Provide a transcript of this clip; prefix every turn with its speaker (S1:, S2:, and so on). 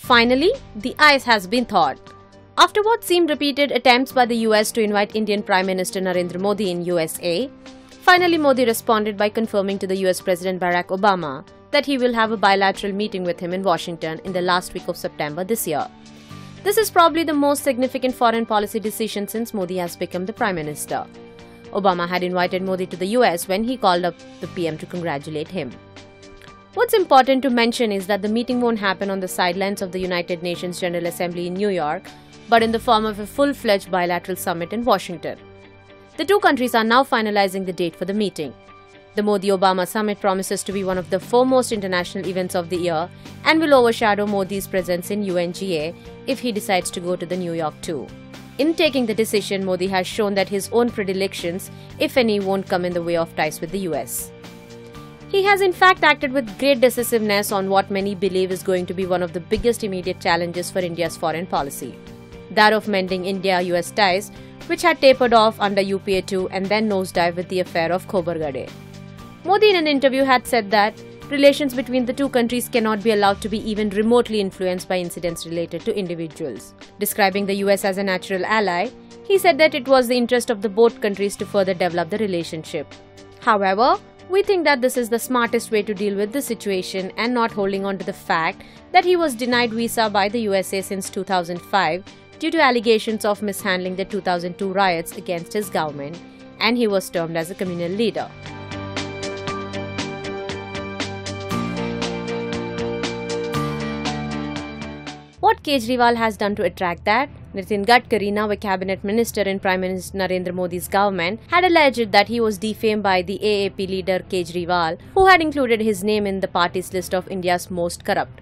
S1: Finally, the ice has been thawed. After what seemed repeated attempts by the US to invite Indian Prime Minister Narendra Modi in USA, finally Modi responded by confirming to the US President Barack Obama that he will have a bilateral meeting with him in Washington in the last week of September this year. This is probably the most significant foreign policy decision since Modi has become the Prime Minister. Obama had invited Modi to the US when he called up the PM to congratulate him. What's important to mention is that the meeting won't happen on the sidelines of the United Nations General Assembly in New York, but in the form of a full-fledged bilateral summit in Washington. The two countries are now finalizing the date for the meeting. The Modi-Obama summit promises to be one of the foremost international events of the year and will overshadow Modi's presence in UNGA if he decides to go to the New York too. In taking the decision, Modi has shown that his own predilections, if any, won't come in the way of ties with the US. He has in fact acted with great decisiveness on what many believe is going to be one of the biggest immediate challenges for India's foreign policy, that of mending India-US ties, which had tapered off under UPA 2 and then nosedived with the affair of Khobargade. Modi in an interview had said that relations between the two countries cannot be allowed to be even remotely influenced by incidents related to individuals. Describing the US as a natural ally, he said that it was the interest of the both countries to further develop the relationship. However, we think that this is the smartest way to deal with the situation and not holding on to the fact that he was denied visa by the USA since 2005 due to allegations of mishandling the 2002 riots against his government, and he was termed as a communal leader. What Kejriwal has done to attract that? Nitin Gadkari, now a cabinet minister in Prime Minister Narendra Modi's government, had alleged that he was defamed by the AAP leader Kejriwal, who had included his name in the party's list of India's most corrupt.